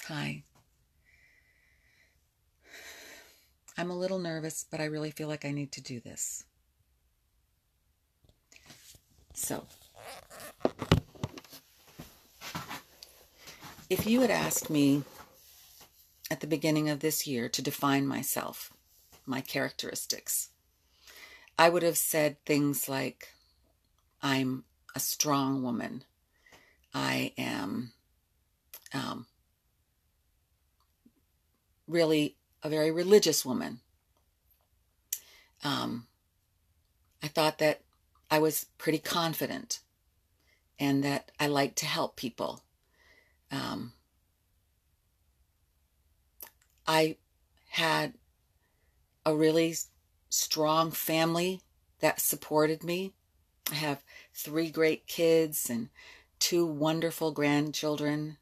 Hi. I'm a little nervous, but I really feel like I need to do this. So, if you had asked me at the beginning of this year to define myself, my characteristics, I would have said things like, I'm a strong woman. I am really a very religious woman. I thought that I was pretty confident and that I liked to help people. I had a really strong family that supported me. I have 3 great kids and 2 wonderful grandchildren,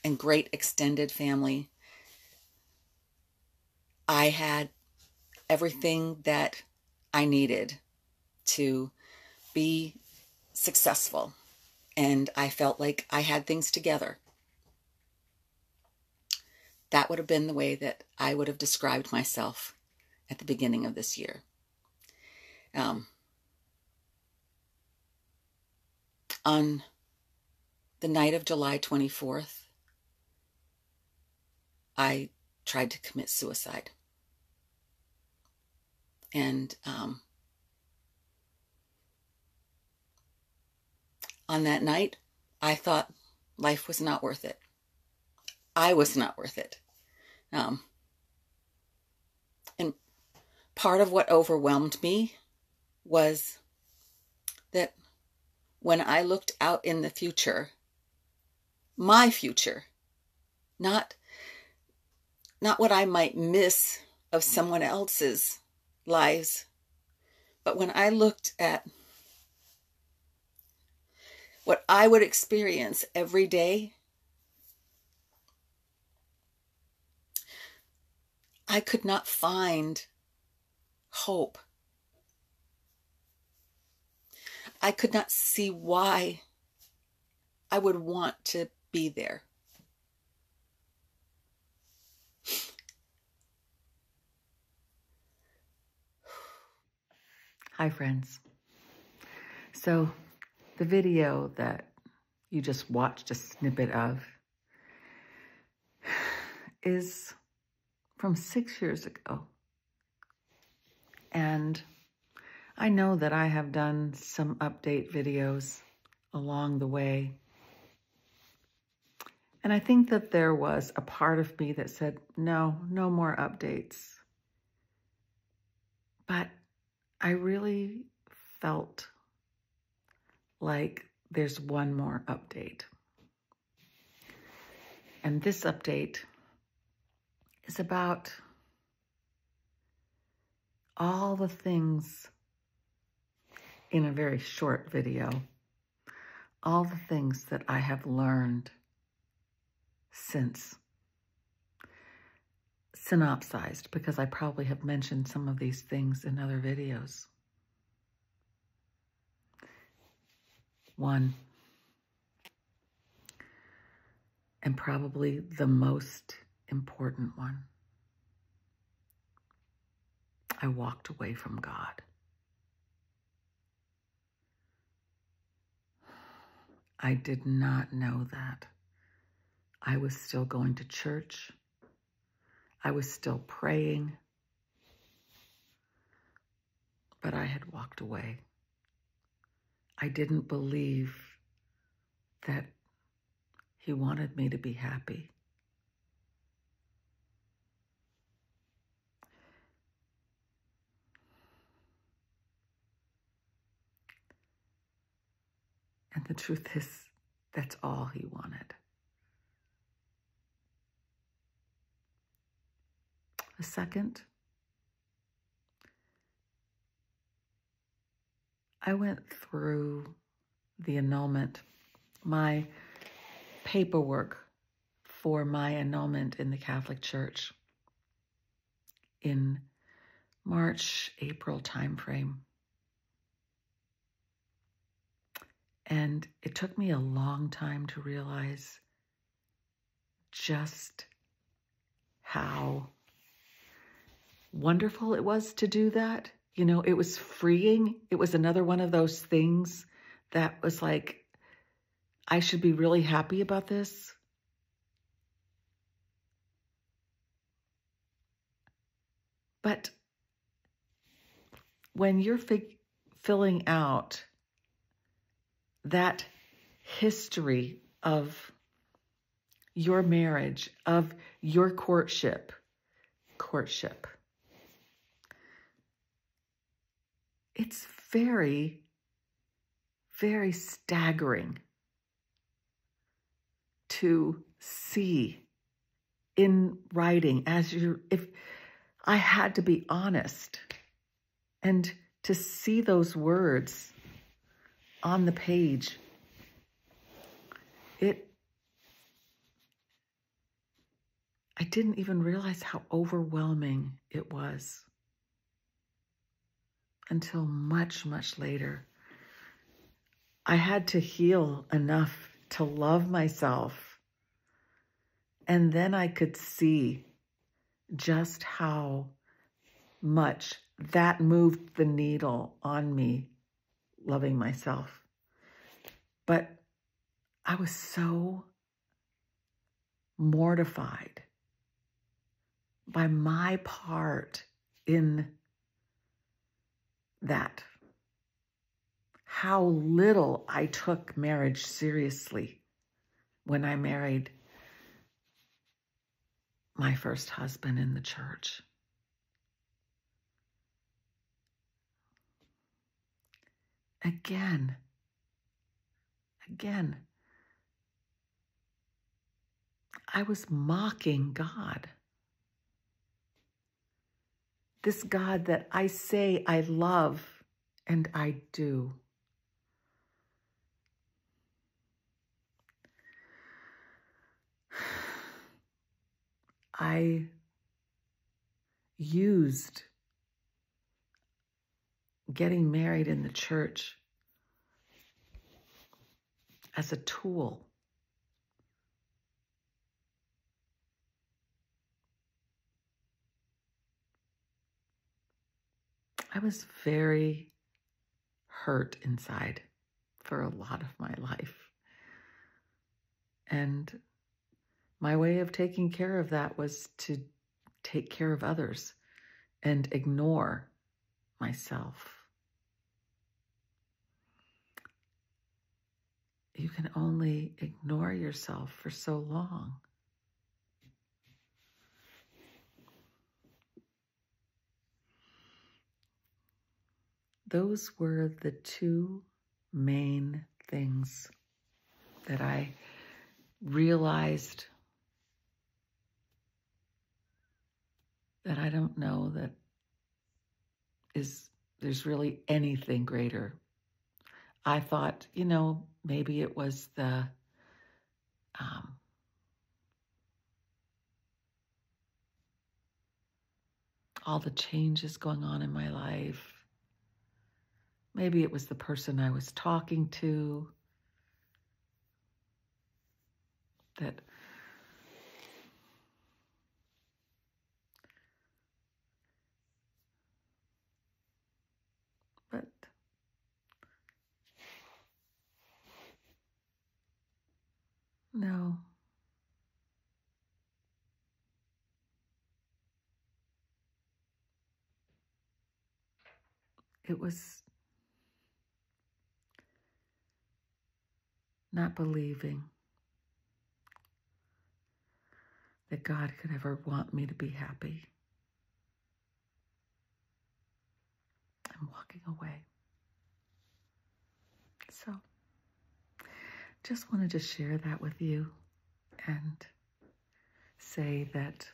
and great extended family. I had everything that I needed to be successful, and I felt like I had things together. That would have been the way that I would have described myself at the beginning of this year. On the night of July 24th, I tried to commit suicide. And on that night, I thought life was not worth it. I was not worth it. And part of what overwhelmed me was that when I looked out in the future, my future, not what I might miss of someone else's lives, but when I looked at what I would experience every day, I could not find hope. I could not see why I would want to be there. Hi, friends. So the video that you just watched a snippet of is from 6 years ago. And I know that I have done some update videos along the way. And I think that there was a part of me that said, no more updates. But I really felt like there's one more update. And this update is about all the things in a very short video, all the things that I have learned since. Synopsized, because I probably have mentioned some of these things in other videos. 1, and probably the most important one, I walked away from God. I did not know that. I was still going to church. I was still praying. But I had walked away. I didn't believe that He wanted me to be happy. And the truth is, that's all He wanted. The second, I went through the annulment, my paperwork for my annulment in the Catholic Church in March, April timeframe. And it took me a long time to realize just how wonderful it was to do that. You know, it was freeing. It was another one of those things that was like, I should be really happy about this. But when you're filling out that history of your marriage, of your courtship, it's very, very staggering to see in writing if I had to be honest, and to see those words on the page, I didn't even realize how overwhelming it was until much, much later. I had to heal enough to love myself, and then I could see just how much that moved the needle on me loving myself. But I was so mortified by my part in that. How little I took marriage seriously when I married my first husband in the church. Again, I was mocking God. This God that I say I love, and I do. I used getting married in the church as a tool. I was very hurt inside for a lot of my life. And my way of taking care of that was to take care of others and ignore myself. You can only ignore yourself for so long. Those were the two main things that I realized that I don't know that there's really anything greater. I thought, maybe it was the all the changes going on in my life. Maybe it was the person I was talking to that but no. It was not believing that God could ever want me to be happy. I'm walking away. So, just wanted to share that with you and say that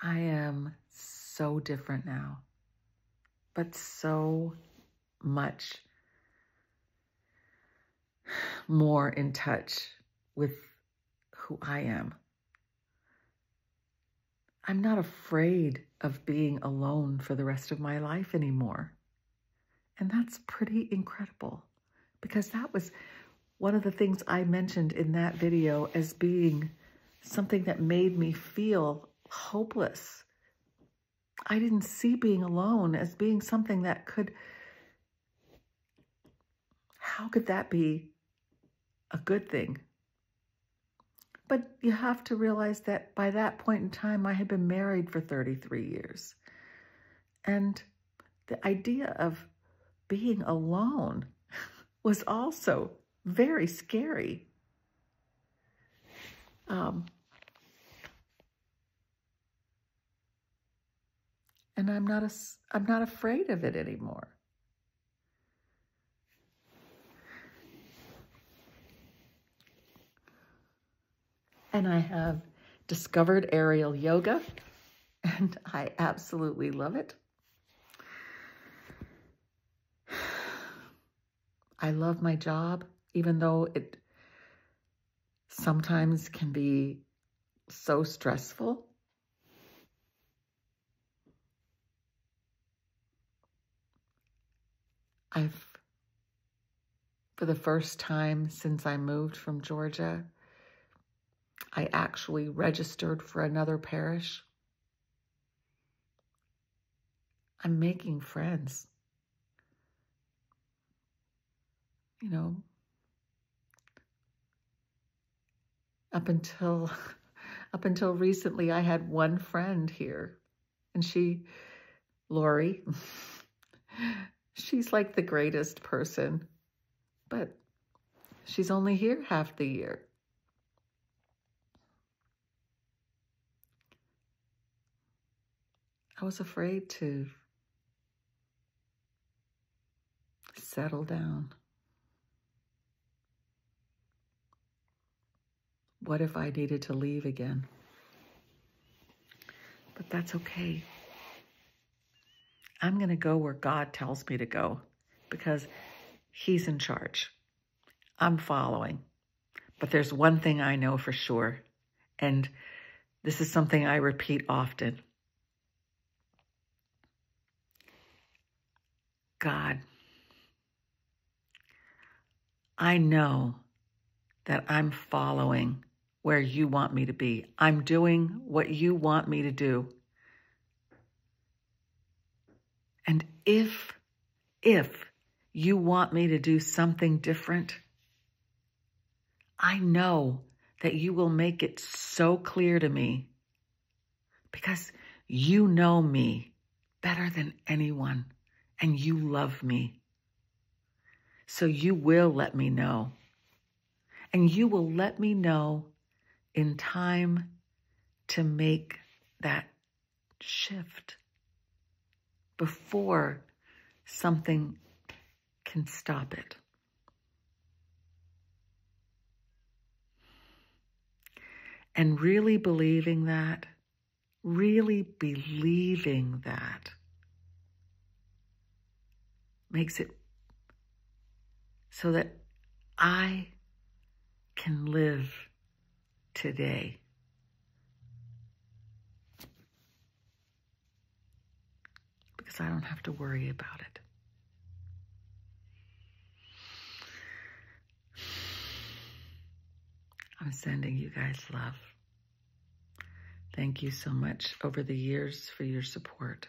I am so different now, but so much more in touch with who I am. I'm not afraid of being alone for the rest of my life anymore. And that's pretty incredible, because that was one of the things I mentioned in that video as being something that made me feel hopeless. I didn't see being alone as being something that could, how could that be a good thing? But you have to realize that by that point in time, I had been married for 33 years. And the idea of being alone was also very scary. And I'm not afraid of it anymore. And I have discovered aerial yoga, and I absolutely love it. I love my job, even though it sometimes can be so stressful. For the first time since I moved from Georgia, I actually registered for another parish. I'm making friends. You know, up until recently, I had one friend here, and Lori, she's like the greatest person, but she's only here half the year. I was afraid to settle down. What if I needed to leave again? But that's okay. I'm going to go where God tells me to go because He's in charge. I'm following. But there's one thing I know for sure, and this is something I repeat often. God, I know that I'm following where you want me to be. I'm doing what you want me to do. And if you want me to do something different, I know that you will make it so clear to me because you know me better than anyone and you love me. So you will let me know. And you will let me know in time to make that shift before something can stop it. And really believing that makes it so that I can live today. Because I don't have to worry about it. I'm sending you guys love. Thank you so much over the years for your support.